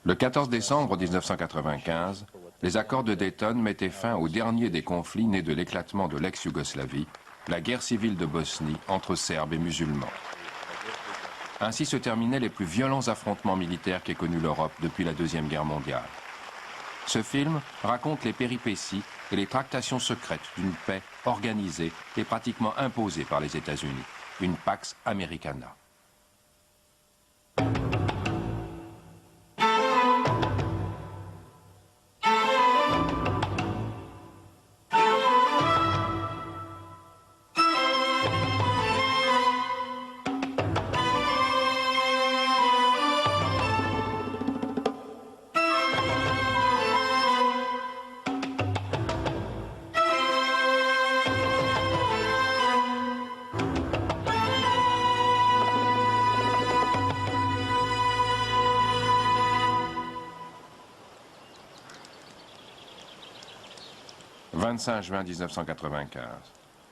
Le 14 décembre 1995, les accords de Dayton mettaient fin au dernier des conflits nés de l'éclatement de l'ex-Yougoslavie, la guerre civile de Bosnie entre Serbes et musulmans. Ainsi se terminaient les plus violents affrontements militaires qu'ait connus l'Europe depuis la Deuxième Guerre mondiale. Ce film raconte les péripéties et les tractations secrètes d'une paix organisée et pratiquement imposée par les États-Unis, une Pax Americana. « 25 juin 1995.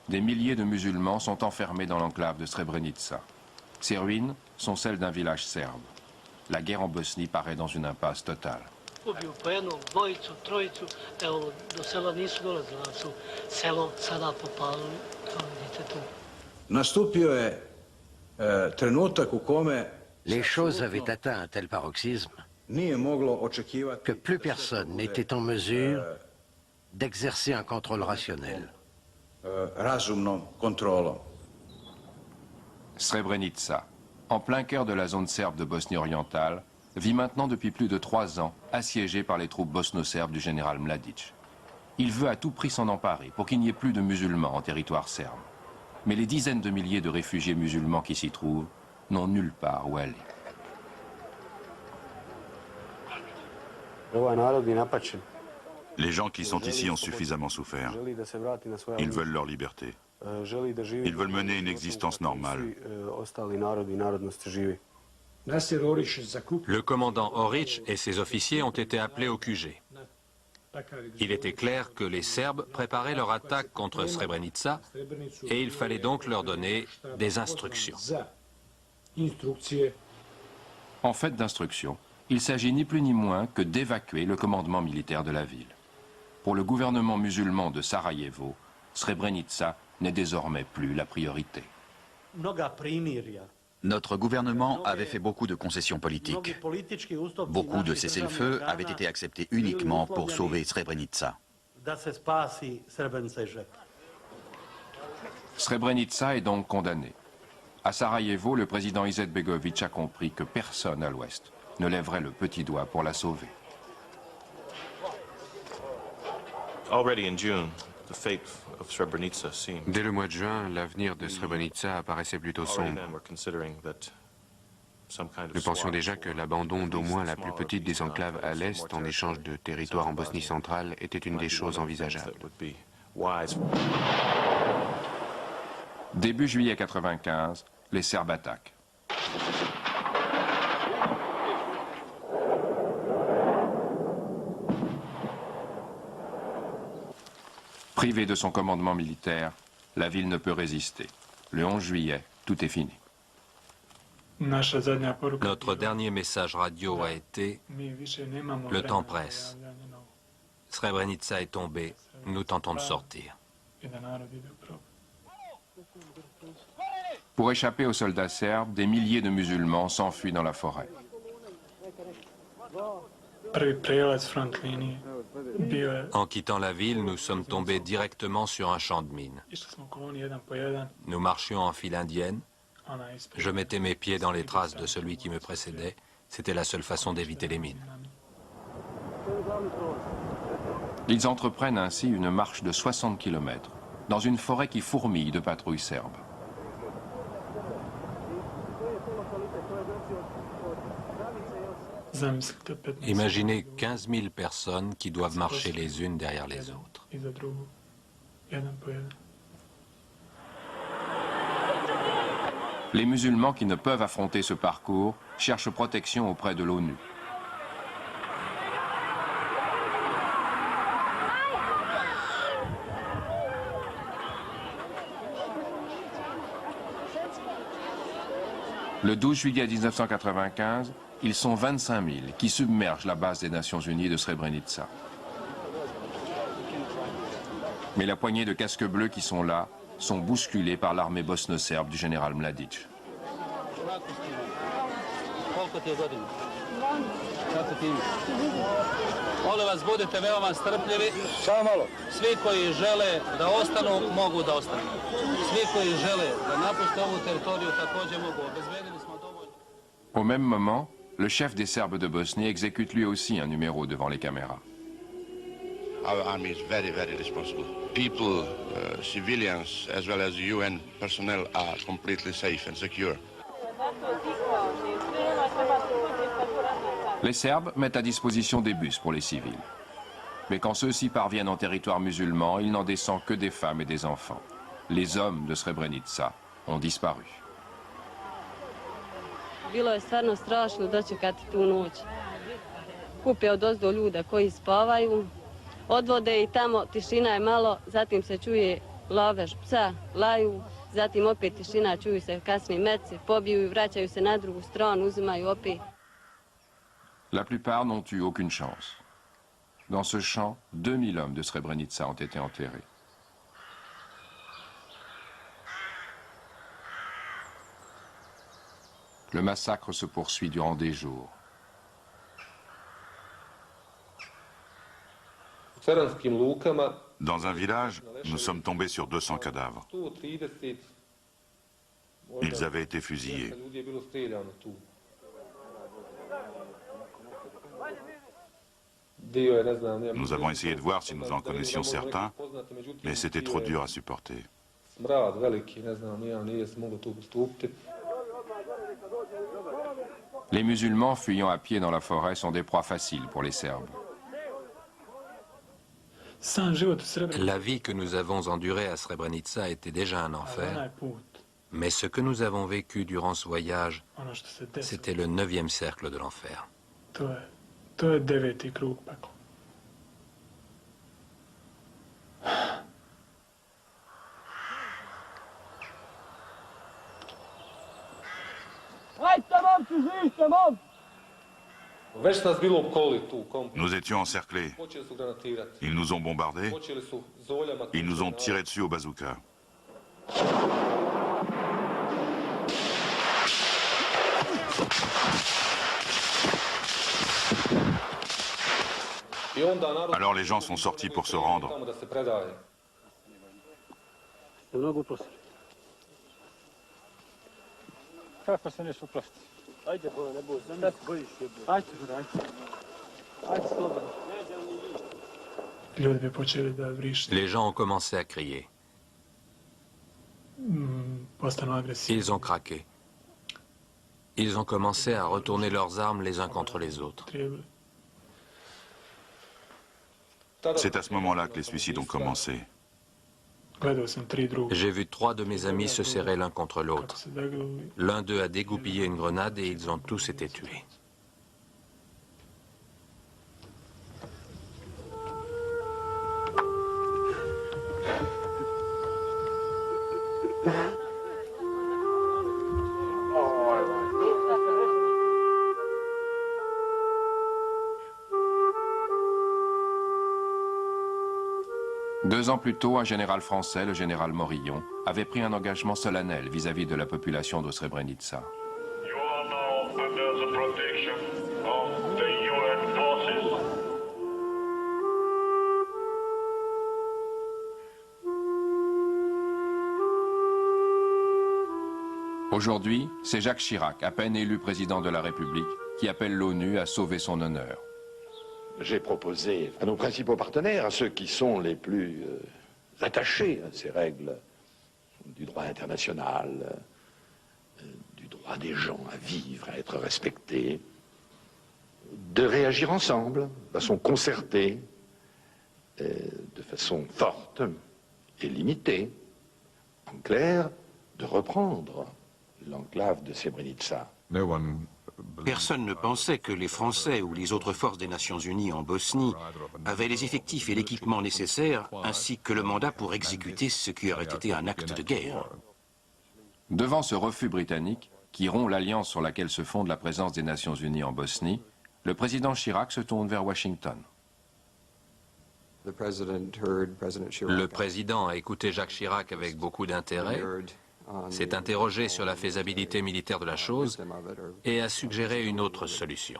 Des milliers de musulmans sont enfermés dans l'enclave de Srebrenica. Ces ruines sont celles d'un village serbe. La guerre en Bosnie paraît dans une impasse totale. Les choses avaient atteint un tel paroxysme que plus personne n'était en mesure d'exercer un contrôle rationnel. Srebrenica, en plein cœur de la zone serbe de Bosnie orientale, vit maintenant depuis plus de 3 ans assiégée par les troupes bosno-serbes du général Mladic. Il veut à tout prix s'en emparer pour qu'il n'y ait plus de musulmans en territoire serbe. Mais les dizaines de milliers de réfugiés musulmans qui s'y trouvent n'ont nulle part où aller. Les gens qui sont ici ont suffisamment souffert. Ils veulent leur liberté. Ils veulent mener une existence normale. Le commandant Oric et ses officiers ont été appelés au QG. Il était clair que les Serbes préparaient leur attaque contre Srebrenica et il fallait donc leur donner des instructions. En fait d'instructions, il s'agit ni plus ni moins que d'évacuer le commandement militaire de la ville. Pour le gouvernement musulman de Sarajevo, Srebrenica n'est désormais plus la priorité. Notre gouvernement avait fait beaucoup de concessions politiques. Beaucoup de cessez-le-feu avaient été acceptés uniquement pour sauver Srebrenica. Srebrenica est donc condamné. À Sarajevo, le président Izetbegovic a compris que personne à l'ouest ne lèverait le petit doigt pour la sauver. Dès le mois de juin, l'avenir de Srebrenica apparaissait plutôt sombre. Nous pensions déjà que l'abandon d'au moins la plus petite des enclaves à l'est en échange de territoires en Bosnie centrale était une des choses envisageables. Début juillet 1995, les Serbes attaquent. Privée de son commandement militaire, la ville ne peut résister. Le 11 juillet, tout est fini. Notre dernier message radio a été « Le temps presse. Srebrenica est tombé, nous tentons de sortir. » Pour échapper aux soldats serbes, des milliers de musulmans s'enfuient dans la forêt. En quittant la ville, nous sommes tombés directement sur un champ de mines. Nous marchions en file indienne. Je mettais mes pieds dans les traces de celui qui me précédait. C'était la seule façon d'éviter les mines. Ils entreprennent ainsi une marche de 60 km dans une forêt qui fourmille de patrouilles serbes. Imaginez 15 000 personnes qui doivent marcher les unes derrière les autres. Les musulmans qui ne peuvent affronter ce parcours cherchent protection auprès de l'ONU. Le 12 juillet 1995, ils sont 25 000 qui submergent la base des Nations Unies de Srebrenica. Mais la poignée de casques bleus qui sont là sont bousculés par l'armée bosno-serbe du général Mladic. Molim vas, budite veoma strpljivi. Svi koji žele da ostanu, mogu da ostanu. Svi koji žele da napuste ovu teritoriju također mogu. Obezbedili smo dovoljno. Au même moment, le chef des Serbes de Bosnie exécute lui aussi un numéro devant les caméras. Our army is very, very responsible. People, civilians, as well as UN personnel are completely safe and secure. Les Serbes mettent à disposition des bus pour les civils. Mais quand ceux-ci parviennent en territoire musulman, il n'en descend que des femmes et des enfants. Les hommes de Srebrenica ont disparu. Bilo je stvarno strašno dočekati tu noć. Kupe odozdo ljuda koji spavaju, odvode i tamo, tišina je malo, zatim se čuje lavež psa, laju, zatim opet tišina, čuju se kasni meci, pobiju i vraćaju se na drugu stranu, uzimaju opet. La plupart n'ont eu aucune chance. Dans ce champ, 2000 hommes de Srebrenica ont été enterrés. Le massacre se poursuit durant des jours. Dans un village, nous sommes tombés sur 200 cadavres. Ils avaient été fusillés. Nous avons essayé de voir si nous en connaissions certains, mais c'était trop dur à supporter. Les musulmans fuyant à pied dans la forêt sont des proies faciles pour les Serbes. La vie que nous avons endurée à Srebrenica était déjà un enfer, mais ce que nous avons vécu durant ce voyage, c'était le 9e cercle de l'enfer. To je 9. krug pakla. Nous étions encerclés. Ils nous ont bombardés. Ils nous ont tiré dessus au bazooka. Alors les gens sont sortis pour se rendre. Les gens ont commencé à crier. Ils ont craqué. Ils ont commencé à retourner leurs armes les uns contre les autres. C'est à ce moment-là que les suicides ont commencé. J'ai vu 3 de mes amis se serrer l'un contre l'autre. L'un d'eux a dégoupillé une grenade et ils ont tous été tués. Deux ans plus tôt, un général français, le général Morillon, avait pris un engagement solennel vis-à-vis de la population de Srebrenica. You are now under the protection of the UN forces. Aujourd'hui, c'est Jacques Chirac, à peine élu président de la République, qui appelle l'ONU à sauver son honneur. J'ai proposé à nos principaux partenaires, à ceux qui sont les plus attachés à ces règles du droit international, du droit des gens à vivre, à être respectés, de réagir ensemble, de façon concertée, de façon forte et limitée. En clair, de reprendre l'enclave de Srebrenica. Personne ne pensait que les Français ou les autres forces des Nations Unies en Bosnie avaient les effectifs et l'équipement nécessaires, ainsi que le mandat pour exécuter ce qui aurait été un acte de guerre. Devant ce refus britannique, qui rompt l'alliance sur laquelle se fonde la présence des Nations Unies en Bosnie, le président Chirac se tourne vers Washington. Le président a écouté Jacques Chirac avec beaucoup d'intérêt, s'est interrogé sur la faisabilité militaire de la chose et a suggéré une autre solution.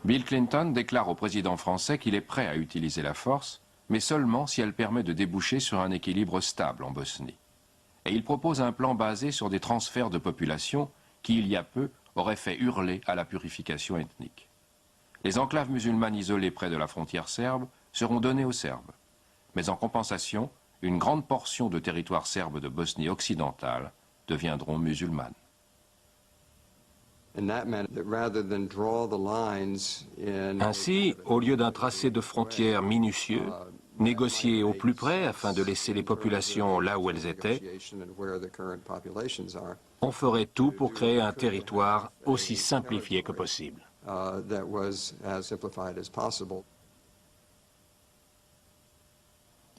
Bill Clinton déclare au président français qu'il est prêt à utiliser la force, mais seulement si elle permet de déboucher sur un équilibre stable en Bosnie. Et il propose un plan basé sur des transferts de population qui, il y a peu, auraient fait hurler à la purification ethnique. Les enclaves musulmanes isolées près de la frontière serbe seront données aux Serbes. Mais en compensation, une grande portion de territoire serbe de Bosnie occidentale deviendront musulmanes. Ainsi, au lieu d'un tracé de frontières minutieux, négocié au plus près afin de laisser les populations là où elles étaient, on ferait tout pour créer un territoire aussi simplifié que possible.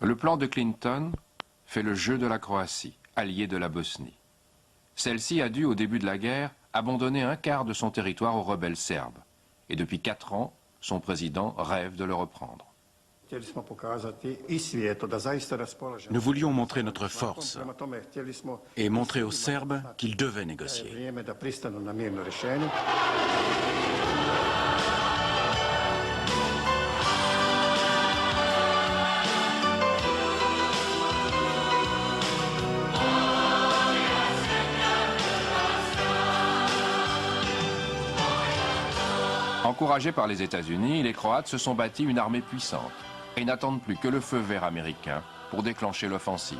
Le plan de Clinton fait le jeu de la Croatie, alliée de la Bosnie. Celle-ci a dû, au début de la guerre, abandonner un quart de son territoire aux rebelles serbes. Et depuis 4 ans, son président rêve de le reprendre. Nous voulions montrer notre force et montrer aux Serbes qu'ils devaient négocier. Encouragés par les États-Unis, les Croates se sont bâtis une armée puissante et n'attendent plus que le feu vert américain pour déclencher l'offensive.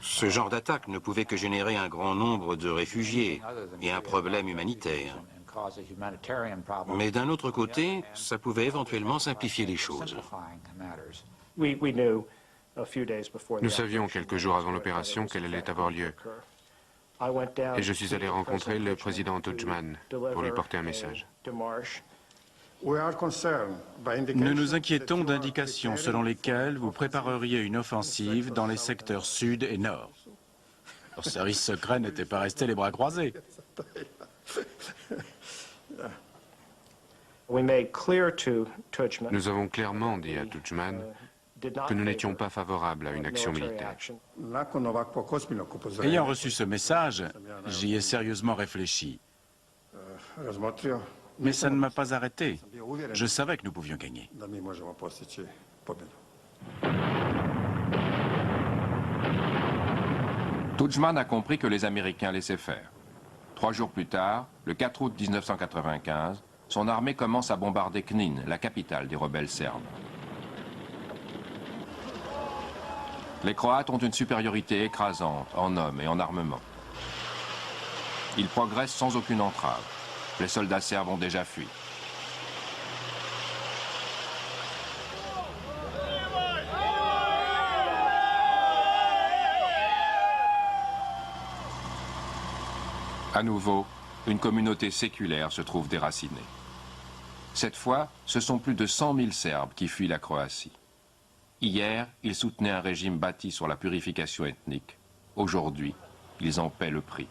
Ce genre d'attaque ne pouvait que générer un grand nombre de réfugiés et un problème humanitaire. Mais d'un autre côté, ça pouvait éventuellement simplifier les choses. Nous savions quelques jours avant l'opération qu'elle allait avoir lieu. Et je suis allé rencontrer le président Tudjman pour lui porter un message. Nous nous inquiétons d'indications selon lesquelles vous prépareriez une offensive dans les secteurs sud et nord. Nos services secrets n'étaient pas restés les bras croisés. Nous avons clairement dit à Tudjman que nous n'étions pas favorables à une action militaire. Ayant reçu ce message, j'y ai sérieusement réfléchi. Mais ça ne m'a pas arrêté. Je savais que nous pouvions gagner. Tudjman a compris que les Américains laissaient faire. 3 jours plus tard, le 4 août 1995, son armée commence à bombarder Knin, la capitale des rebelles serbes. Les Croates ont une supériorité écrasante en hommes et en armement. Ils progressent sans aucune entrave. Les soldats serbes ont déjà fui. À nouveau, une communauté séculaire se trouve déracinée. Cette fois, ce sont plus de 100 000 Serbes qui fuient la Croatie. Hier, ils soutenaient un régime bâti sur la purification ethnique. Aujourd'hui, ils en paient le prix.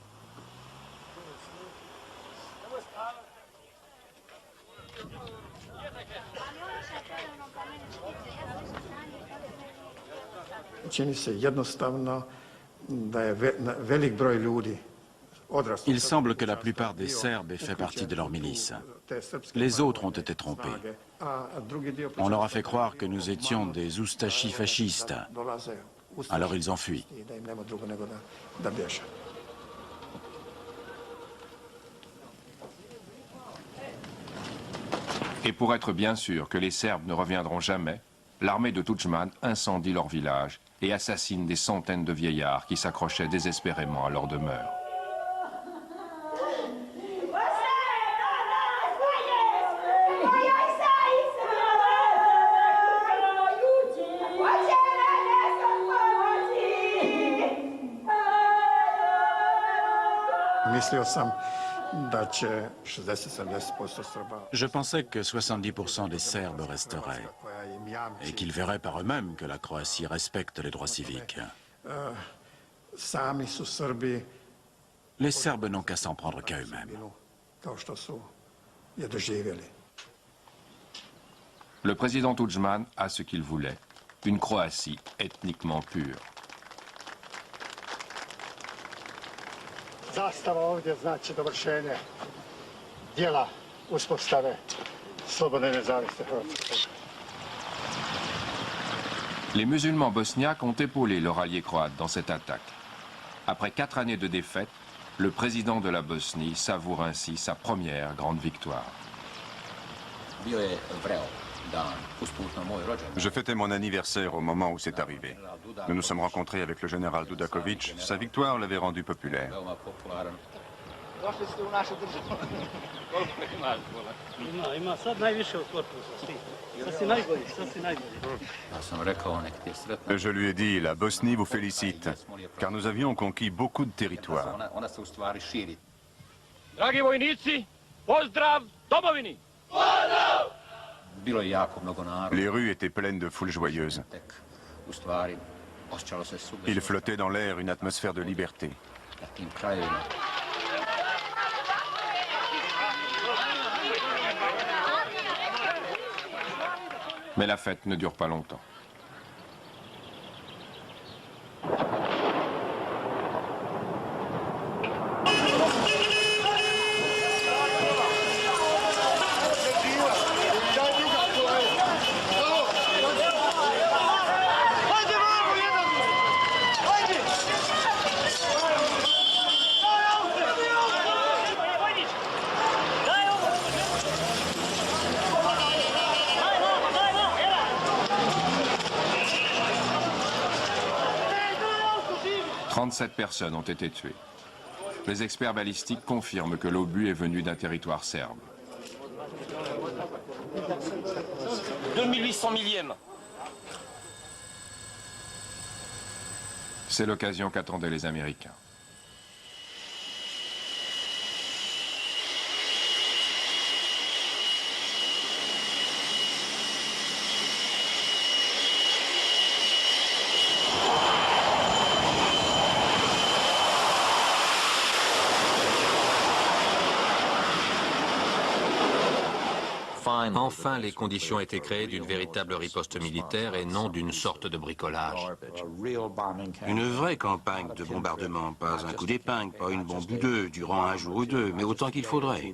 Il semble que la plupart des Serbes aient fait partie de leur milice. Les autres ont été trompés. On leur a fait croire que nous étions des oustachis fascistes. Alors ils ont fui. Et pour être bien sûr que les Serbes ne reviendront jamais, l'armée de Tudjman incendie leur village et assassine des centaines de vieillards qui s'accrochaient désespérément à leur demeure. Je pensais que 70% des Serbes resteraient et qu'ils verraient par eux-mêmes que la Croatie respecte les droits civiques. Les Serbes n'ont qu'à s'en prendre qu'à eux-mêmes. Le président Tudjman a ce qu'il voulait, une Croatie ethniquement pure. Zastava ovdje znači dovršenje dijela uspostave slobodne i nezavisne Hrvatske. Les musulmans bosniaques ont épaulé leur allié croate dans cette attaque. Après 4 années de défaite, le président de la Bosnie savoure ainsi sa première grande victoire. Je fêtais mon anniversaire au moment où c'est arrivé. Nous nous sommes rencontrés avec le général Dudakovic. Sa victoire l'avait rendu populaire. Je lui ai dit, la Bosnie vous félicite, car nous avions conquis beaucoup de territoires. Dragi vojnici, pozdrav domovini! Les rues étaient pleines de foules joyeuses. Il flottait dans l'air une atmosphère de liberté. Mais la fête ne dure pas longtemps. Sept personnes ont été tuées. Les experts balistiques confirment que l'obus est venu d'un territoire serbe. 2800 millième. C'est l'occasion qu'attendaient les Américains. Enfin, les conditions étaient créées d'une véritable riposte militaire et non d'une sorte de bricolage. Une vraie campagne de bombardement, pas un coup d'épingle, pas une bombe ou deux, durant un jour ou deux, mais autant qu'il faudrait.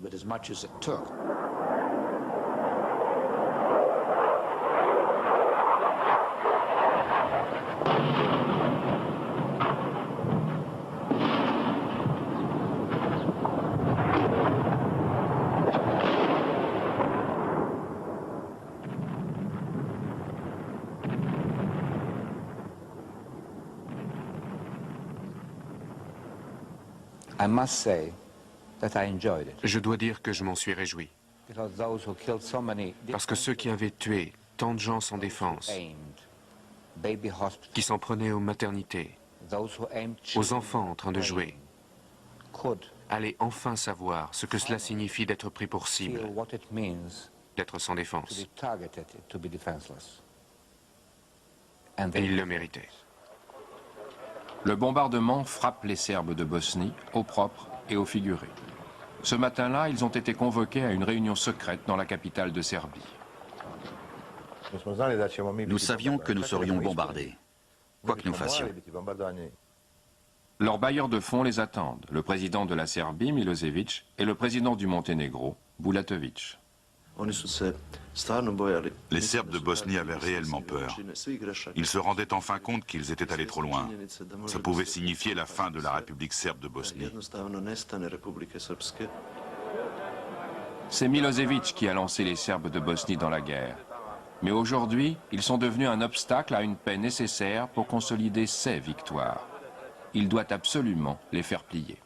Je dois dire que je m'en suis réjoui. Parce que ceux qui avaient tué tant de gens sans défense, qui s'en prenaient aux maternités, aux enfants en train de jouer, allaient enfin savoir ce que cela signifie d'être pris pour cible, d'être sans défense. Et ils le méritaient. Le bombardement frappe les Serbes de Bosnie, au propre et au figuré. Ce matin-là, ils ont été convoqués à une réunion secrète dans la capitale de Serbie. Nous savions que nous serions bombardés, quoi que nous fassions. Leurs bailleurs de fonds les attendent, le président de la Serbie, Milosevic, et le président du Monténégro, Bulatovic. Les Serbes de Bosnie avaient réellement peur. Ils se rendaient enfin compte qu'ils étaient allés trop loin. Ça pouvait signifier la fin de la République serbe de Bosnie. C'est Milosevic qui a lancé les Serbes de Bosnie dans la guerre. Mais aujourd'hui, ils sont devenus un obstacle à une paix nécessaire pour consolider ses victoires. Il doit absolument les faire plier.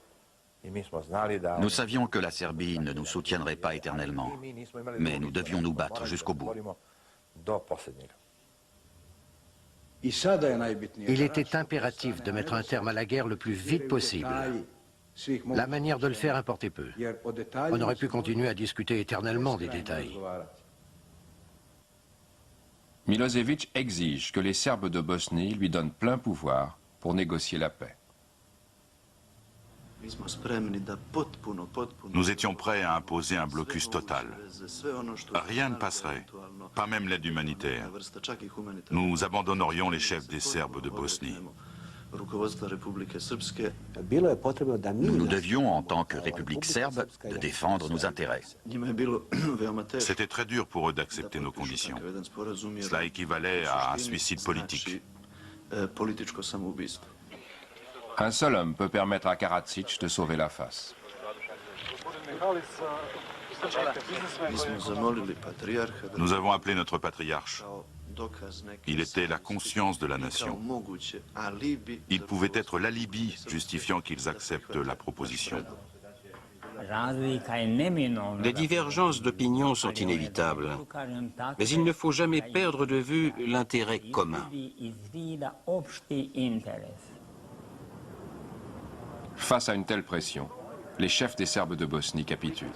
Nous savions que la Serbie ne nous soutiendrait pas éternellement, mais nous devions nous battre jusqu'au bout. Il était impératif de mettre un terme à la guerre le plus vite possible. La manière de le faire importait peu. On aurait pu continuer à discuter éternellement des détails. Milosevic exige que les Serbes de Bosnie lui donnent plein pouvoir pour négocier la paix. Nous étions prêts à imposer un blocus total. Rien ne passerait, pas même l'aide humanitaire. Nous abandonnerions les chefs des Serbes de Bosnie. Nous devions, en tant que République serbe, de défendre nos intérêts. C'était très dur pour eux d'accepter nos conditions. Cela équivalait à un suicide politique. Un seul homme peut permettre à Karadzic de sauver la face. Nous avons appelé notre patriarche. Il était la conscience de la nation. Il pouvait être l'alibi justifiant qu'ils acceptent la proposition. Les divergences d'opinion sont inévitables, mais il ne faut jamais perdre de vue l'intérêt commun. Face à une telle pression, les chefs des Serbes de Bosnie capitulent.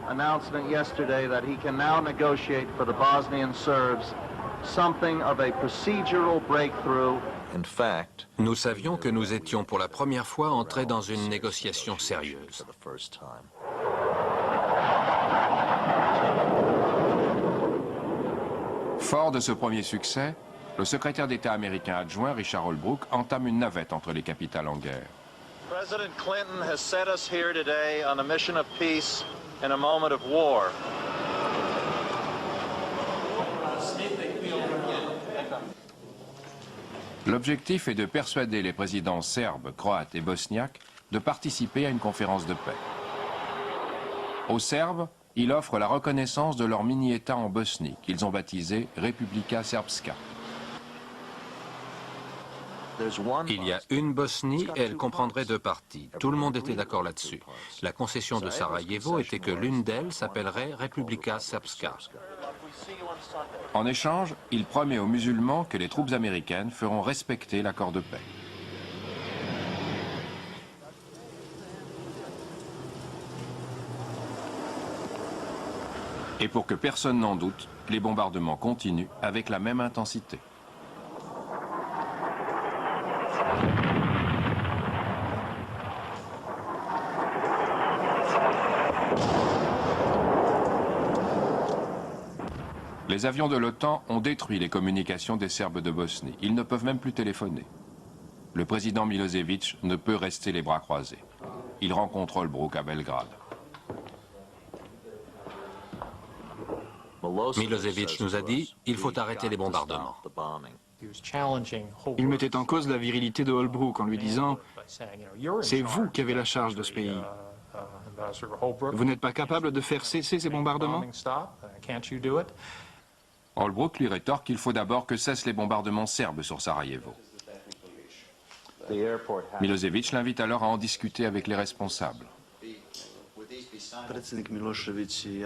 Announcement yesterday that he can now negotiate for the Bosnian Serbs something of a procedural breakthrough. In fact, nous savions que nous étions pour la première fois entrés dans une négociation sérieuse. Fort de ce premier succès, le secrétaire d'État américain adjoint Richard Holbrooke entame une navette entre les capitales en guerre. President Clinton has set us here today on a mission of peace in a moment of war. L'objectif est de persuader les présidents serbes, croates et bosniaques de participer à une conférence de paix. Aux Serbes, il offre la reconnaissance de leur mini-État en Bosnie, qu'ils ont baptisé Republika Srpska. Il y a une Bosnie et elle comprendrait deux parties. Tout le monde était d'accord là-dessus. La concession de Sarajevo était que l'une d'elles s'appellerait Republika Srpska. En échange, il promet aux musulmans que les troupes américaines feront respecter l'accord de paix. Et pour que personne n'en doute, les bombardements continuent avec la même intensité. Les avions de l'OTAN ont détruit les communications des Serbes de Bosnie. Ils ne peuvent même plus téléphoner. Le président Milosevic ne peut rester les bras croisés. Il rencontre Holbrooke à Belgrade. Milosevic nous a dit « il faut arrêter les bombardements ». Il mettait en cause la virilité de Holbrooke en lui disant « c'est vous qui avez la charge de ce pays. Vous n'êtes pas capable de faire cesser ces bombardements ?» Holbrooke lui rétorque qu'il faut d'abord que cessent les bombardements serbes sur Sarajevo. Milosevic l'invite alors à en discuter avec les responsables.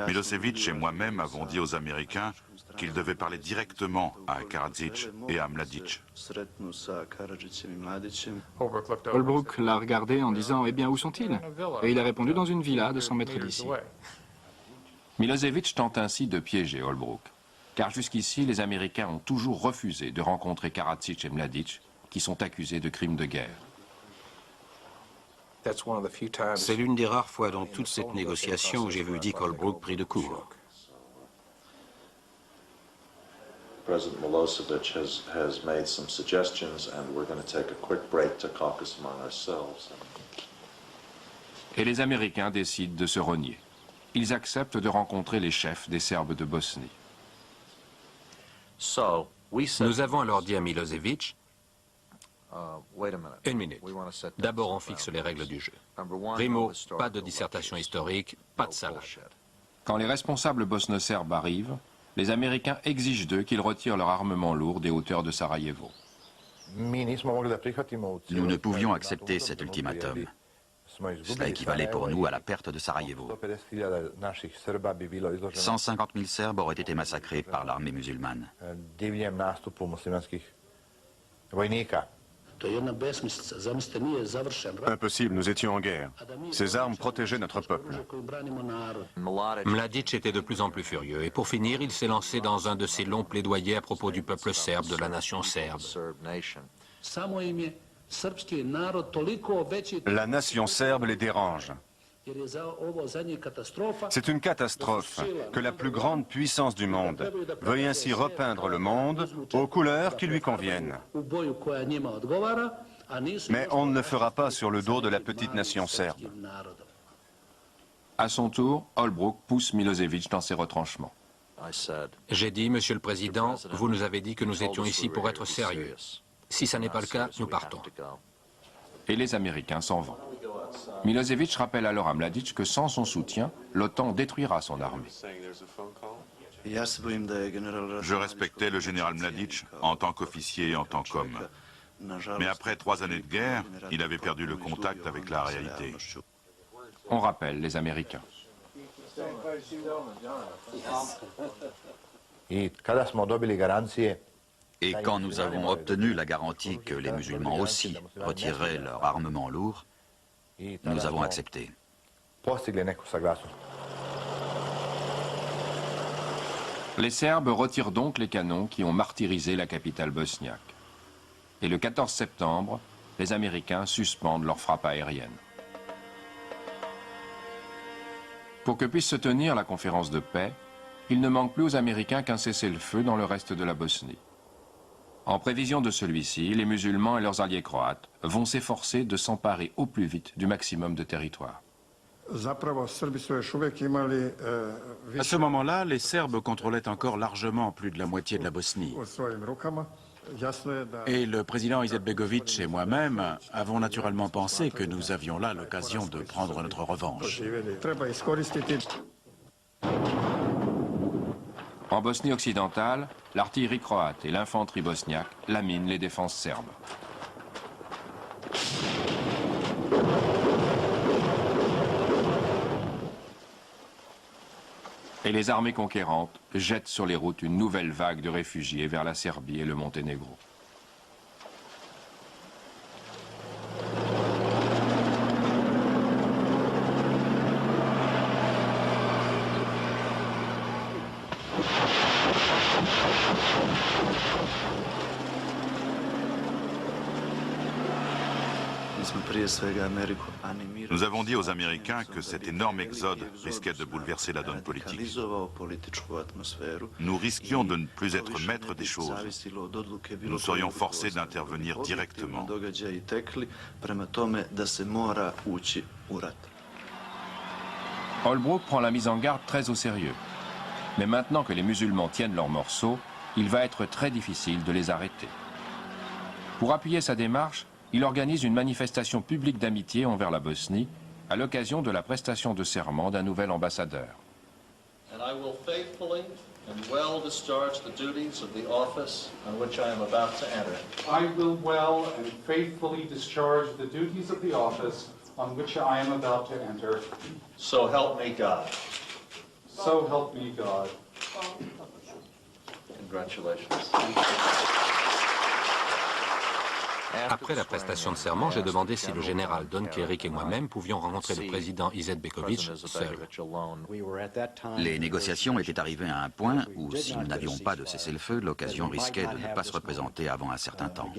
Milosevic et moi-même avons dit aux Américains qu'ils devaient parler directement à Karadzic et à Mladic. Holbrooke l'a regardé en disant « eh bien, où sont-ils » Et il a répondu « dans une villa à 200 mètres d'ici ». Milosevic tente ainsi de piéger Holbrooke, car jusqu'ici, les Américains ont toujours refusé de rencontrer Karadzic et Mladic, qui sont accusés de crimes de guerre. C'est l'une des rares fois dans toute cette négociation où j'ai vu Dick Holbrooke pris de court. President Milosevic has made some suggestions, and we're going to take a quick break to caucus among ourselves. Et les Américains décident de se renier. Ils acceptent de rencontrer les chefs des Serbes de Bosnie. Nous avons alors dit à Milosevic « une minute, d'abord on fixe les règles du jeu. Primo, pas de dissertation historique, pas de salade. » Quand les responsables bosno-serbes arrivent, les Américains exigent d'eux qu'ils retirent leur armement lourd des hauteurs de Sarajevo. Nous ne pouvions accepter cet ultimatum. Cela équivalait pour nous à la perte de Sarajevo. 150 000 Serbes auraient été massacrés par l'armée musulmane. Impossible, nous étions en guerre. Ces armes protégeaient notre peuple. Mladic était de plus en plus furieux et pour finir, il s'est lancé dans un de ses longs plaidoyers à propos du peuple serbe, de la nation serbe. La nation serbe les dérange. C'est une catastrophe que la plus grande puissance du monde veuille ainsi repeindre le monde aux couleurs qui lui conviennent. Mais on ne le fera pas sur le dos de la petite nation serbe. À son tour, Holbrooke pousse Milosevic dans ses retranchements. J'ai dit, Monsieur le Président, vous nous avez dit que nous étions ici pour être sérieux. Si ça n'est pas le cas, nous partons. Et les Américains s'en vont. Milosevic rappelle alors à Mladic que sans son soutien, l'OTAN détruira son armée. Je respectais le général Mladic en tant qu'officier et en tant qu'homme. Mais après 3 années de guerre, il avait perdu le contact avec la réalité. On rappelle les Américains. Et quand nous avons obtenu la garantie que les musulmans aussi retireraient leur armement lourd, nous avons accepté. Les Serbes retirent donc les canons qui ont martyrisé la capitale bosniaque. Et le 14 septembre, les Américains suspendent leurs frappes aériennes. Pour que puisse se tenir la conférence de paix, il ne manque plus aux Américains qu'un cessez-le-feu dans le reste de la Bosnie. En prévision de celui-ci, les musulmans et leurs alliés croates vont s'efforcer de s'emparer au plus vite du maximum de territoire. À ce moment-là, les Serbes contrôlaient encore largement plus de la moitié de la Bosnie. Et le président Izetbegovic et moi-même avons naturellement pensé que nous avions là l'occasion de prendre notre revanche. En Bosnie occidentale, l'artillerie croate et l'infanterie bosniaque laminent les défenses serbes. Et les armées conquérantes jettent sur les routes une nouvelle vague de réfugiés vers la Serbie et le Monténégro. Nous avons dit aux Américains que cet énorme exode risquait de bouleverser la donne politique. Nous risquions de ne plus être maîtres des choses. Nous serions forcés d'intervenir directement. Holbrooke prend la mise en garde très au sérieux. Mais maintenant que les musulmans tiennent leurs morceaux, il va être très difficile de les arrêter. Pour appuyer sa démarche, il organise une manifestation publique d'amitié envers la Bosnie à l'occasion de la prestation de serment d'un nouvel ambassadeur. And I will faithfully and well discharge the duties of the office on which I am about to enter. I will well and faithfully discharge the duties of the office on which I am about to enter. So help me God. So help me God. Congratulations. Après la prestation de serment, j'ai demandé si le général Don Cleric et moi-même pouvions rencontrer le président Izetbegovic seul. Les négociations étaient arrivées à un point où, si nous n'avions pas de cessez-le-feu, l'occasion risquait de ne pas se représenter avant un certain temps.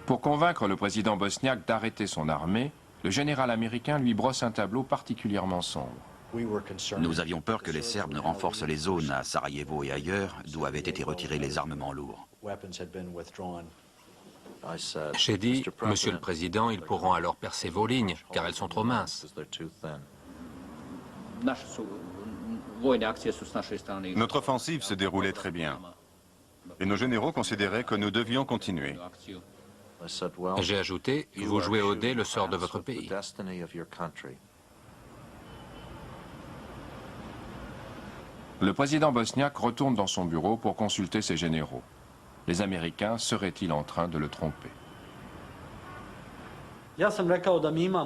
Pour convaincre le président bosniaque d'arrêter son armée, le général américain lui brosse un tableau particulièrement sombre. Nous avions peur que les Serbes ne renforcent les zones à Sarajevo et ailleurs, d'où avaient été retirés les armements lourds. J'ai dit, Monsieur le Président, ils pourront alors percer vos lignes, car elles sont trop minces. Notre offensive se déroulait très bien. Et nos généraux considéraient que nous devions continuer. J'ai ajouté, vous jouez au dé le sort de votre pays. Le président bosniaque retourne dans son bureau pour consulter ses généraux. Les Américains seraient-ils en train de le tromper?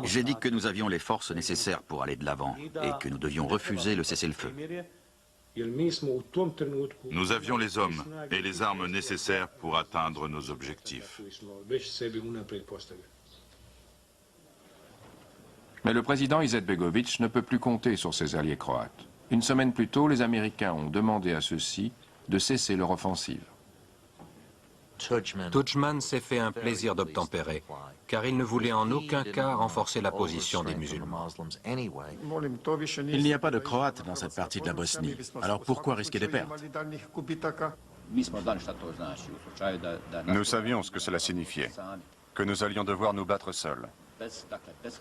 J'ai dit que nous avions les forces nécessaires pour aller de l'avant et que nous devions refuser le cessez-le-feu. Nous avions les hommes et les armes nécessaires pour atteindre nos objectifs. Mais le président Izetbegović ne peut plus compter sur ses alliés croates. Une semaine plus tôt, les Américains ont demandé à ceux-ci de cesser leur offensive. Tudjman s'est fait un plaisir d'obtempérer, car il ne voulait en aucun cas renforcer la position des musulmans. Il n'y a pas de Croates dans cette partie de la Bosnie. Alors pourquoi risquer des pertes? Nous savions ce que cela signifiait, que nous allions devoir nous battre seuls.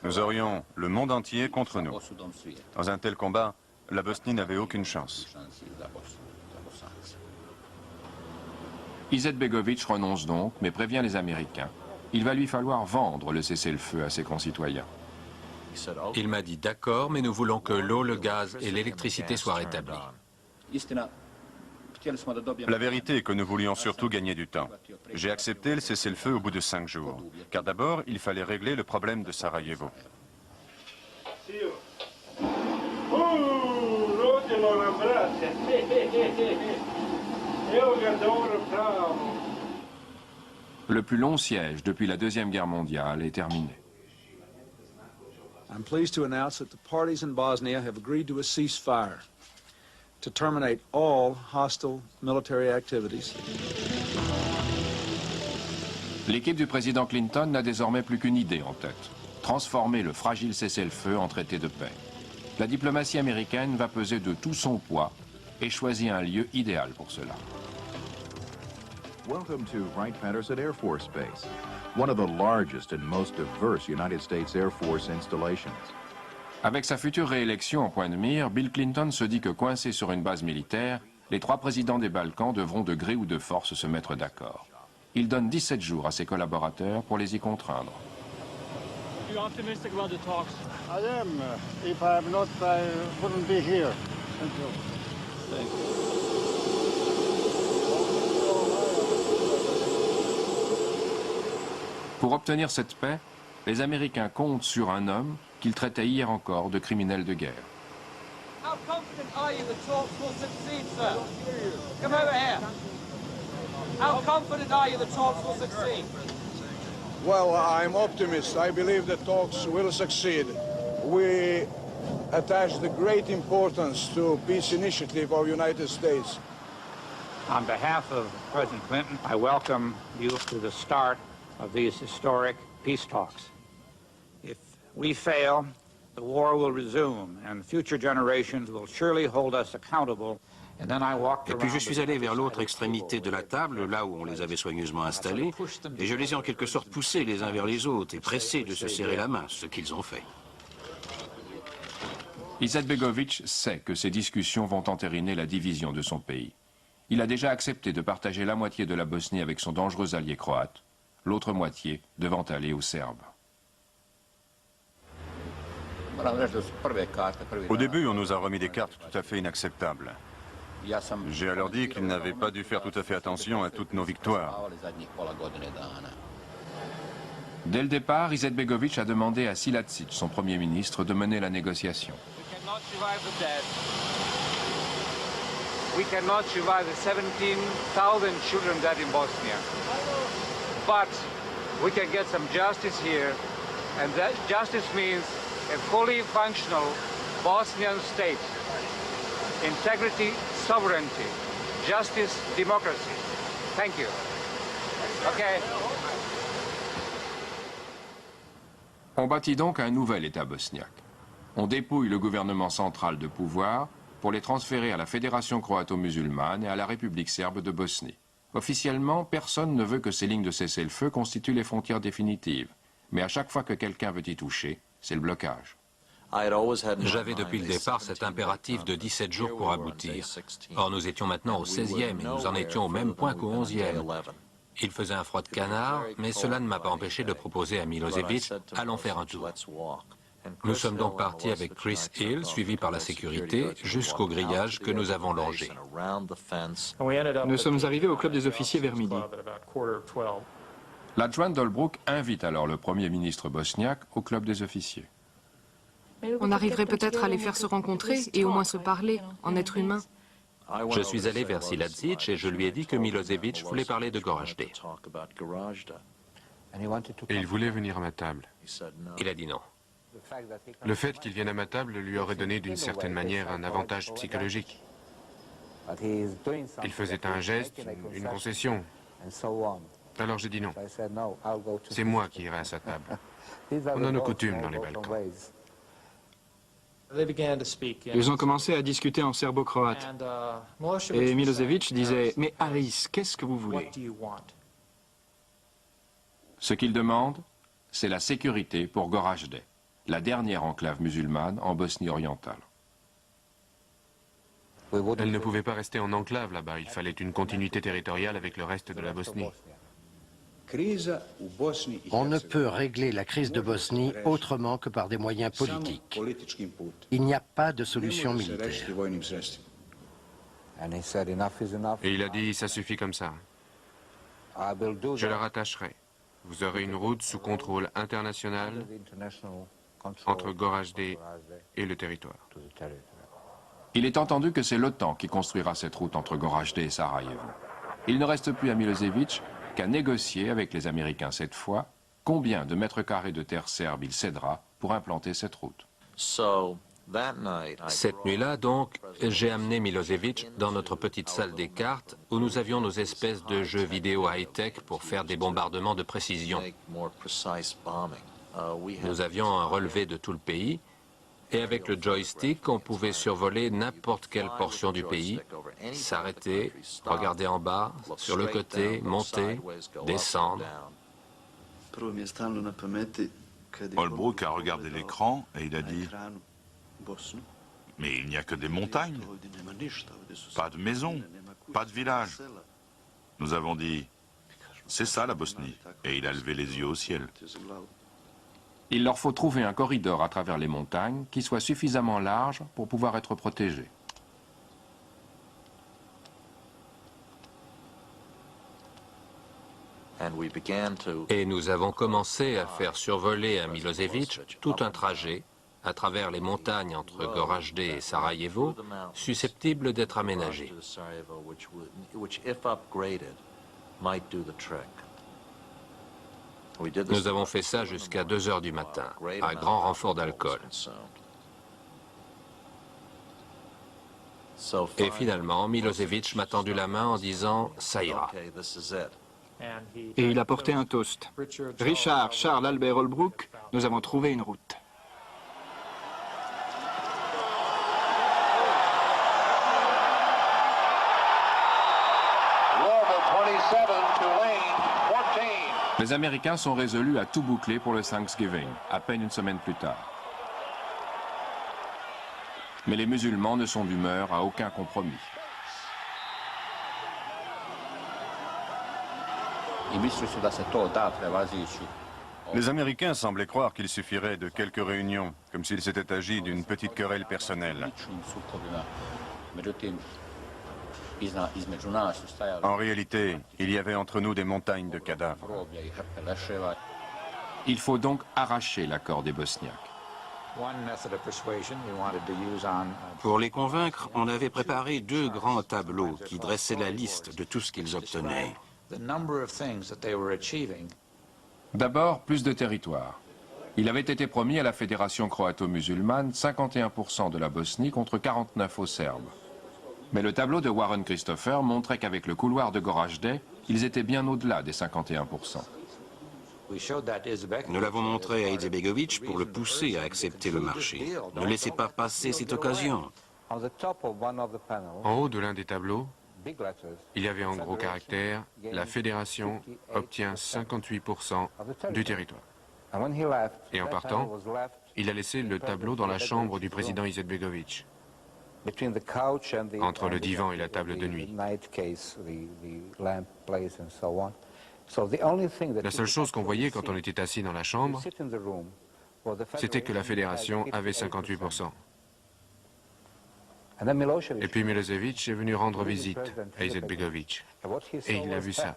Nous aurions le monde entier contre nous. Dans un tel combat, la Bosnie n'avait aucune chance. Izetbegović renonce donc, mais prévient les Américains. Il va lui falloir vendre le cessez-le-feu à ses concitoyens. Il m'a dit d'accord, mais nous voulons que l'eau, le gaz et l'électricité soient rétablis. La vérité est que nous voulions surtout gagner du temps. J'ai accepté le cessez-le-feu au bout de 5 jours, car d'abord, il fallait régler le problème de Sarajevo. Le plus long siège depuis la Deuxième Guerre mondiale est terminé. I'm pleased to announce that the parties in Bosnia have agreed to a ceasefire to terminate all hostile military activities. L'équipe du président Clinton n'a désormais plus qu'une idée en tête: transformer le fragile cessez-le-feu en traité de paix. La diplomatie américaine va peser de tout son poids et choisit un lieu idéal pour cela. Welcome to Wright-Patterson Air Force Base, one of the largest and most diverse United States Air Force installations. Avec sa future réélection en point de mire, Bill Clinton se dit que coincé sur une base militaire, les 3 présidents des Balkans devront de gré ou de force se mettre d'accord. Il donne 17 jours à ses collaborateurs pour les y contraindre. You're optimistic about the talks? I am. If I am not, I wouldn't be here. Thank you. Thank you. Pour obtenir cette paix, les Américains comptent sur un homme qu'ils traitaient hier encore de criminel de guerre. How confident are you the talks will succeed, sir? Come over here. How confident are you the talks will succeed? Well, I'm optimist. I believe the talks will succeed. We attach the great importance to peace initiative of the United States. On behalf of President Clinton, I welcome you to the start of these historic peace talks. If we fail, the war will resume, and future generations will surely hold us accountable. And then I walked Et puis je around suis allé vers l'autre extrémité de la table, là où on les avait soigneusement installés, et je les ai en quelque sorte poussés les uns vers les autres et pressés de se serrer la main, ce qu'ils ont fait. Izetbegović sait que ces discussions vont entériner la division de son pays. Il a déjà accepté de partager la moitié de la Bosnie avec son dangereux allié croate, l'autre moitié devant aller aux Serbes. Au début, on nous a remis des cartes tout à fait inacceptables. J'ai alors dit qu'ils n'avaient pas dû faire tout à fait attention à toutes nos victoires. Dès le départ, Izetbegović a demandé à Silačić, son Premier ministre, de mener la négociation. We cannot survive the 17,000 children dead in Bosnia. But we can get some justice here, and that justice means a fully functional Bosnian state. Integrity, sovereignty, justice, democracy. Thank you. Okay. On bâtit donc un nouvel État bosniaque. On dépouille le gouvernement central de pouvoir pour les transférer à la Fédération croato-musulmane et à la République serbe de Bosnie. Officiellement, personne ne veut que ces lignes de cessez-le-feu constituent les frontières définitives. Mais à chaque fois que quelqu'un veut y toucher, c'est le blocage. J'avais depuis le départ cet impératif de 17 jours pour aboutir. Or, nous étions maintenant au 16e et nous en étions au même point qu'au 11e. Il faisait un froid de canard, mais cela ne m'a pas empêché de proposer à Milosevic « allons faire un tour ». Nous sommes donc partis avec Chris Hill, suivi par la sécurité, jusqu'au grillage que nous avons longé. Nous sommes arrivés au club des officiers vers midi. L'adjoint d'Holbrooke invite alors le Premier ministre bosniaque au club des officiers. On arriverait peut-être à les faire se rencontrer et au moins se parler, en être humain. Je suis allé vers Siladzic et je lui ai dit que Milosevic voulait parler de Goražde. Et il voulait venir à ma table. Il a dit non. Le fait qu'il vienne à ma table lui aurait donné d'une certaine manière un avantage psychologique. Il faisait un geste, une concession. Alors j'ai dit non. C'est moi qui irai à sa table. On a nos coutumes dans les Balkans. Ils ont commencé à discuter en serbo-croate. Et Milosevic disait « Mais Haris, qu'est-ce que vous voulez ?» Ce qu'il demande, c'est la sécurité pour Goražde, la dernière enclave musulmane en Bosnie orientale. Elle ne pouvait pas rester en enclave là-bas. Il fallait une continuité territoriale avec le reste de la Bosnie. On ne peut régler la crise de Bosnie autrement que par des moyens politiques. Il n'y a pas de solution militaire. Et il a dit, ça suffit comme ça. Je la rattacherai. Vous aurez une route sous contrôle international entre Goražde et le territoire. Il est entendu que c'est l'OTAN qui construira cette route entre Goražde et Sarajevo. Il ne reste plus à Milosevic qu'à négocier avec les Américains cette fois combien de mètres carrés de terre serbe il cédera pour implanter cette route. Cette nuit-là, donc, j'ai amené Milosevic dans notre petite salle des cartes où nous avions nos espèces de jeux vidéo high-tech pour faire des bombardements de précision. Nous avions un relevé de tout le pays et avec le joystick, on pouvait survoler n'importe quelle portion du pays, s'arrêter, regarder en bas, sur le côté, monter, descendre. Holbrooke a regardé l'écran et il a dit « Mais il n'y a que des montagnes, pas de maisons, pas de villages. » Nous avons dit « C'est ça la Bosnie » et il a levé les yeux au ciel. Il leur faut trouver un corridor à travers les montagnes qui soit suffisamment large pour pouvoir être protégé. Et nous avons commencé à faire survoler à Milosevic tout un trajet à travers les montagnes entre Goražde et Sarajevo, susceptible d'être aménagé. Nous avons fait ça jusqu'à 2 heures du matin, à grand renfort d'alcool. Et finalement, Milosevic m'a tendu la main en disant « ça ira ». Et il a porté un toast. Richard, Charles, Albert, Holbrooke, nous avons trouvé une route. Les Américains sont résolus à tout boucler pour le Thanksgiving, à peine une semaine plus tard. Mais les musulmans ne sont d'humeur à aucun compromis. Les Américains semblaient croire qu'il suffirait de quelques réunions, comme s'il s'était agi d'une petite querelle personnelle. En réalité, il y avait entre nous des montagnes de cadavres. Il faut donc arracher l'accord des Bosniaques. Pour les convaincre, on avait préparé 2 grands tableaux qui dressaient la liste de tout ce qu'ils obtenaient. D'abord, plus de territoire. Il avait été promis à la Fédération croato-musulmane 51% de la Bosnie contre 49% aux Serbes. Mais le tableau de Warren Christopher montrait qu'avec le couloir de Goražde, ils étaient bien au-delà des 51%. Nous l'avons montré à Izetbegovic pour le pousser à accepter le marché. Ne laissez pas passer cette occasion. En haut de l'un des tableaux, il y avait en gros caractères « La Fédération obtient 58% du territoire ». Et en partant, il a laissé le tableau dans la chambre du président Izetbegovic, entre le divan et la table de nuit. La seule chose qu'on voyait quand on était assis dans la chambre, c'était que la Fédération avait 58%. Et puis Milosevic est venu rendre visite à Izetbegovic. Et il a vu ça.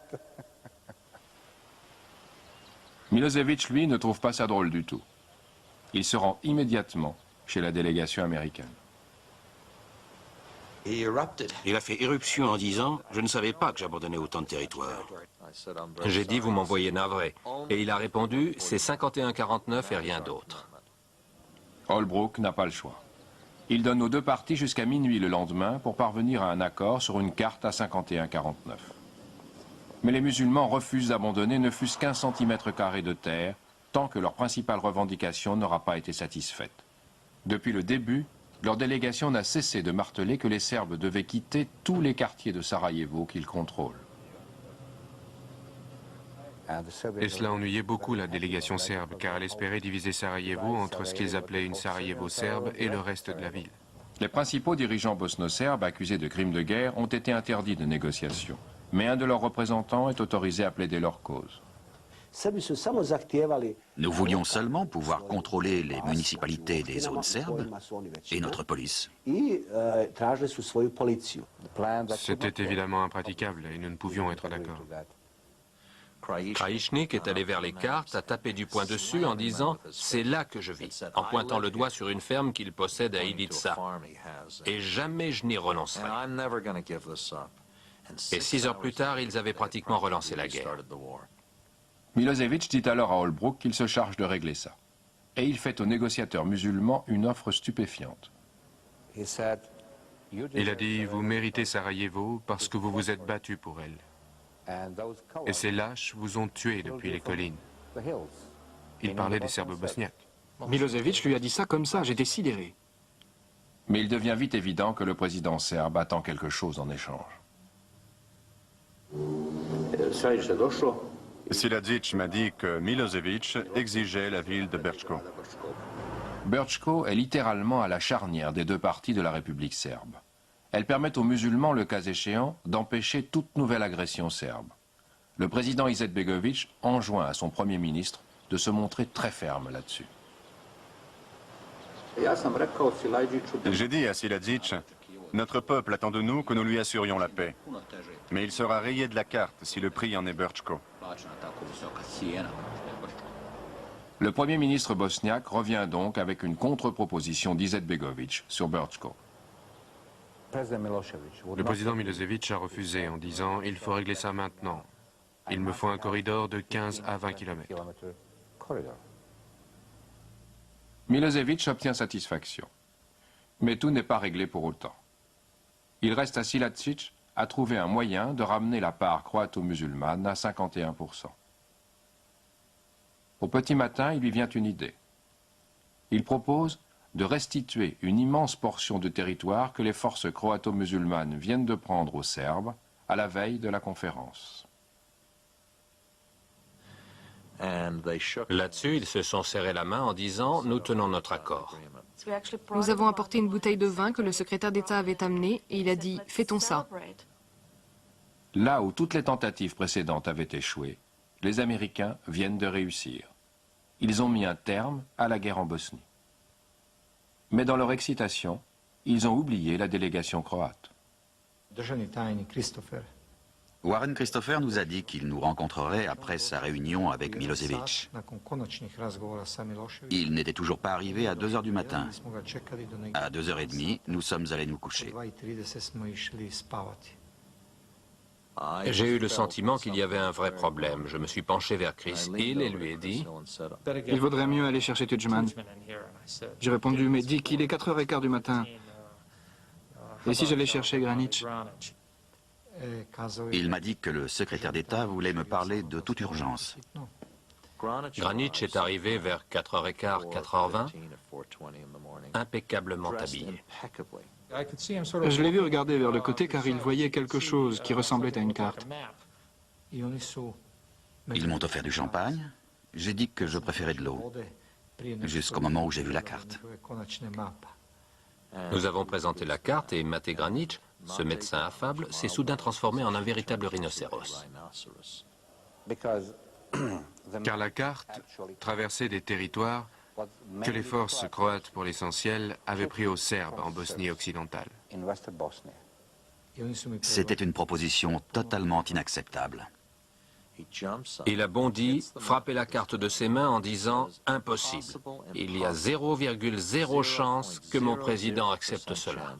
Milosevic, lui, ne trouve pas ça drôle du tout. Il se rend immédiatement chez la délégation américaine. Il a fait éruption en disant « Je ne savais pas que j'abandonnais autant de territoire ». J'ai dit « Vous m'envoyez navré ». Et il a répondu « C'est 51-49 et rien d'autre ». Holbrooke n'a pas le choix. Il donne aux deux parties jusqu'à minuit le lendemain pour parvenir à un accord sur une carte à 51-49. Mais les musulmans refusent d'abandonner ne fût-ce qu'1 cm² de terre tant que leur principale revendication n'aura pas été satisfaite. Depuis le début, leur délégation n'a cessé de marteler que les Serbes devaient quitter tous les quartiers de Sarajevo qu'ils contrôlent. Et cela ennuyait beaucoup la délégation serbe, car elle espérait diviser Sarajevo entre ce qu'ils appelaient une Sarajevo serbe et le reste de la ville. Les principaux dirigeants bosno-serbes accusés de crimes de guerre ont été interdits de négociation, mais un de leurs représentants est autorisé à plaider leur cause. Nous voulions seulement pouvoir contrôler les municipalités des zones serbes et notre police. C'était évidemment impraticable et nous ne pouvions être d'accord. Krajišnik est allé vers les cartes, a tapé du poing dessus en disant « C'est là que je vis », en pointant le doigt sur une ferme qu'il possède à Ivica. Et jamais je n'y renoncerai. Et 6 heures plus tard, ils avaient pratiquement relancé la guerre. Milosevic dit alors à Holbrooke qu'il se charge de régler ça. Et il fait aux négociateurs musulmans une offre stupéfiante. Il a dit « Vous méritez Sarajevo parce que vous vous êtes battus pour elle. Et ces lâches vous ont tués depuis les collines. » Il parlait des Serbes bosniaques. Milosevic lui a dit ça comme ça, j'étais sidéré. Mais il devient vite évident que le président serbe attend quelque chose en échange. Siladzic m'a dit que Milosevic exigeait la ville de Brčko. Brčko est littéralement à la charnière des deux parties de la République serbe. Elle permet aux musulmans, le cas échéant, d'empêcher toute nouvelle agression serbe. Le président Izetbegovic enjoint à son Premier ministre de se montrer très ferme là-dessus. J'ai dit à Siladzic, notre peuple attend de nous que nous lui assurions la paix. Mais il sera rayé de la carte si le prix en est Brčko. Le Premier ministre bosniaque revient donc avec une contre-proposition d'Izetbegovic sur Brčko. Le président Milosevic a refusé en disant « Il faut régler ça maintenant. Il me faut un corridor de 15 à 20 km. » Milosevic obtient satisfaction. Mais tout n'est pas réglé pour autant. Il reste à Siladzic à trouver un moyen de ramener la part croato-musulmane à 51%. Au petit matin, il lui vient une idée. Il propose de restituer une immense portion de territoire que les forces croato-musulmanes viennent de prendre aux Serbes à la veille de la conférence. Là-dessus, ils se sont serrés la main en disant « Nous tenons notre accord ». Nous avons apporté une bouteille de vin que le secrétaire d'État avait amenée et il a dit « Fêtons ça ». Là où toutes les tentatives précédentes avaient échoué, les Américains viennent de réussir. Ils ont mis un terme à la guerre en Bosnie. Mais dans leur excitation, ils ont oublié la délégation croate. Warren Christopher nous a dit qu'il nous rencontrerait après sa réunion avec Milosevic. Il n'était toujours pas arrivé à 2 heures du matin. À 2h30, nous sommes allés nous coucher. J'ai eu le sentiment qu'il y avait un vrai problème. Je me suis penché vers Chris Hill et lui ai dit « Il vaudrait mieux aller chercher Tudjman. » J'ai répondu « Mais dis qu'il est 4h15 du matin. Et si j'allais chercher Granic ?» Il m'a dit que le secrétaire d'État voulait me parler de toute urgence. Granic est arrivé vers 4h15, 4h20, impeccablement habillé. Je l'ai vu regarder vers le côté car il voyait quelque chose qui ressemblait à une carte. Ils m'ont offert du champagne. J'ai dit que je préférais de l'eau, jusqu'au moment où j'ai vu la carte. Nous avons présenté la carte et Mate Granic, ce médecin affable, s'est soudain transformé en un véritable rhinocéros. Car la carte traversait des territoires que les forces croates, pour l'essentiel, avaient pris aux Serbes en Bosnie occidentale. C'était une proposition totalement inacceptable. Il a bondi, frappé la carte de ses mains en disant « Impossible. Il y a 0,0 chance que mon président accepte cela. »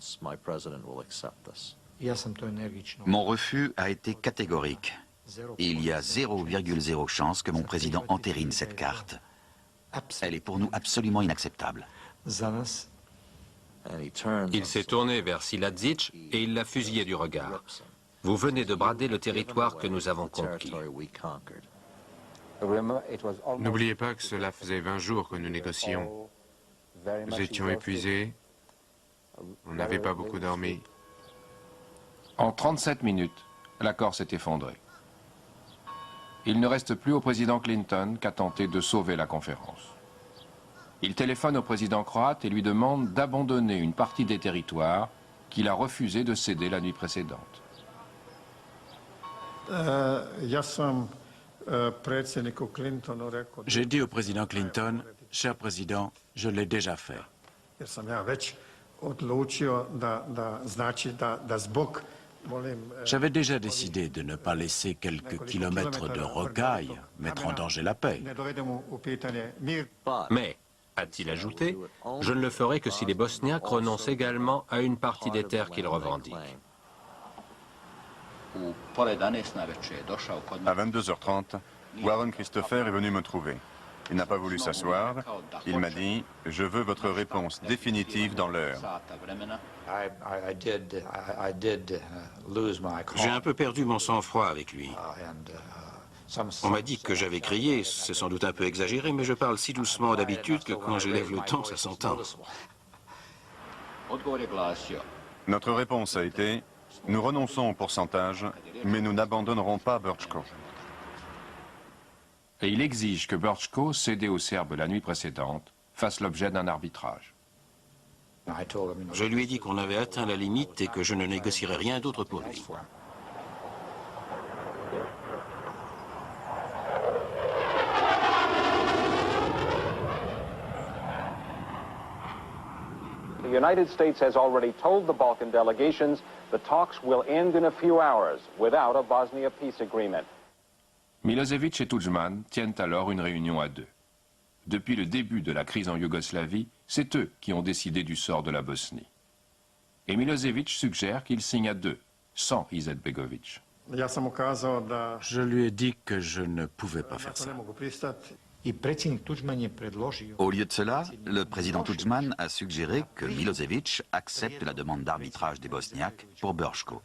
Mon refus a été catégorique. Il y a 0,0 chance que mon président entérine cette carte. Elle est pour nous absolument inacceptable. Il s'est tourné vers Siladzic et il l'a fusillé du regard. Vous venez de brader le territoire que nous avons conquis. N'oubliez pas que cela faisait 20 jours que nous négocions. Nous étions épuisés, on n'avait pas beaucoup dormi. En 37 minutes, l'accord s'est effondré. Il ne reste plus au président Clinton qu'à tenter de sauver la conférence. Il téléphone au président croate et lui demande d'abandonner une partie des territoires qu'il a refusé de céder la nuit précédente. J'ai dit au président Clinton, « Cher président, je l'ai déjà fait. » J'avais déjà décidé de ne pas laisser quelques kilomètres de rocailles mettre en danger la paix. Mais, a-t-il ajouté, je ne le ferai que si les Bosniaques renoncent également à une partie des terres qu'ils revendiquent. À 22h30, Warren Christopher est venu me trouver. Il n'a pas voulu s'asseoir. Il m'a dit « Je veux votre réponse définitive dans l'heure. » J'ai un peu perdu mon sang-froid avec lui. On m'a dit que j'avais crié, c'est sans doute un peu exagéré, mais je parle si doucement d'habitude que quand j'élève le ton, ça s'entend. Notre réponse a été « Nous renonçons au pourcentage, mais nous n'abandonnerons pas Brčko. » Et il exige que Brčko, cédé aux Serbes la nuit précédente, fasse l'objet d'un arbitrage. Je lui ai dit qu'on avait atteint la limite et que je ne négocierais rien d'autre pour lui. The United States has already told the Balkan delegations the talks will end in a few hours without a Bosnia peace agreement. Milosevic et Tudjman tiennent alors une réunion à deux. Depuis le début de la crise en Yougoslavie, c'est eux qui ont décidé du sort de la Bosnie. Et Milosevic suggère qu'il signe à deux, sans Izetbegovic. Je lui ai dit que je ne pouvais pas faire ça. Au lieu de cela, le président Tudjman a suggéré que Milosevic accepte la demande d'arbitrage des Bosniaques pour Brčko.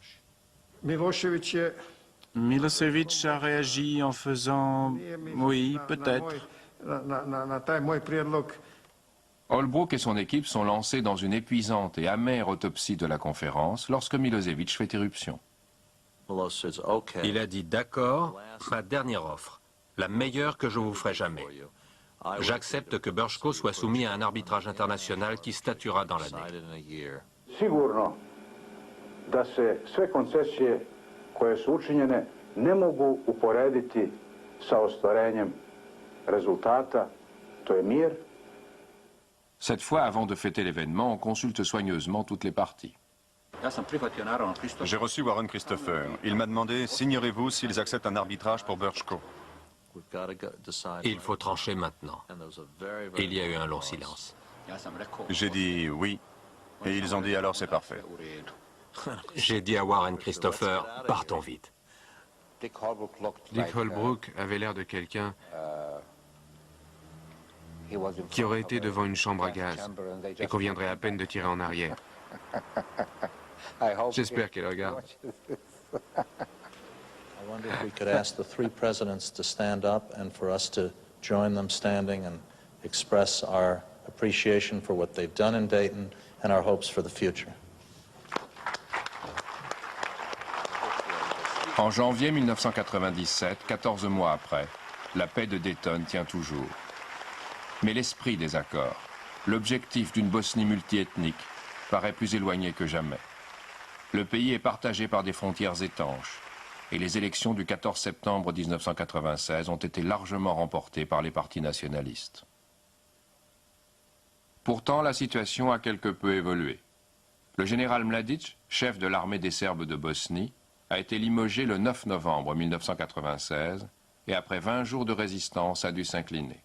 Milosevic a réagi en faisant « oui, peut-être ». Holbrooke et son équipe sont lancés dans une épuisante et amère autopsie de la conférence lorsque Milosevic fait éruption. Il a dit « D'accord, ma dernière offre, la meilleure que je vous ferai jamais. J'accepte que Brčko soit soumis à un arbitrage international qui statuera dans l'année. » Sigurno da se sve koncesije koje su učinjene ne mogu uporediti sa ostvarenjem rezultata, to je mir. Cette fois, avant de fêter l'événement, on consulte soigneusement toutes les parties. J'ai reçu Warren Christopher. Il m'a demandé « Signerez-vous s'ils acceptent un arbitrage pour Brčko ?» Il faut trancher maintenant. Il y a eu un long silence. J'ai dit « oui ». Et ils ont dit « alors c'est parfait ». J'ai dit à Warren Christopher, partons vite. Dick Holbrooke avait l'air de quelqu'un qui aurait été devant une chambre à gaz et qu'on viendrait à peine de tirer en arrière. J'espère qu'il regarde. I wonder if we could ask the three presidents to stand up and for us to join them standing and express our appreciation for what they've done in Dayton and our hopes for the future. En janvier 1997, 14 mois après, la paix de Dayton tient toujours. Mais l'esprit des accords, l'objectif d'une Bosnie multiethnique, paraît plus éloigné que jamais. Le pays est partagé par des frontières étanches, et les élections du 14 septembre 1996 ont été largement remportées par les partis nationalistes. Pourtant, la situation a quelque peu évolué. Le général Mladic, chef de l'armée des Serbes de Bosnie, a été limogé le 9 novembre 1996 et après 20 jours de résistance a dû s'incliner.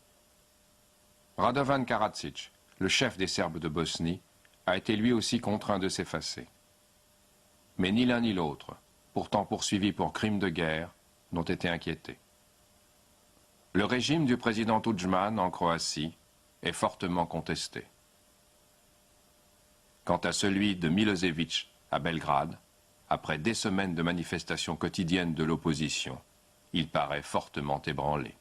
Radovan Karadzic, le chef des Serbes de Bosnie, a été lui aussi contraint de s'effacer. Mais ni l'un ni l'autre, pourtant poursuivis pour crimes de guerre, n'ont été inquiétés. Le régime du président Tudjman en Croatie est fortement contesté. Quant à celui de Milosevic à Belgrade, après des semaines de manifestations quotidiennes de l'opposition, il paraît fortement ébranlé.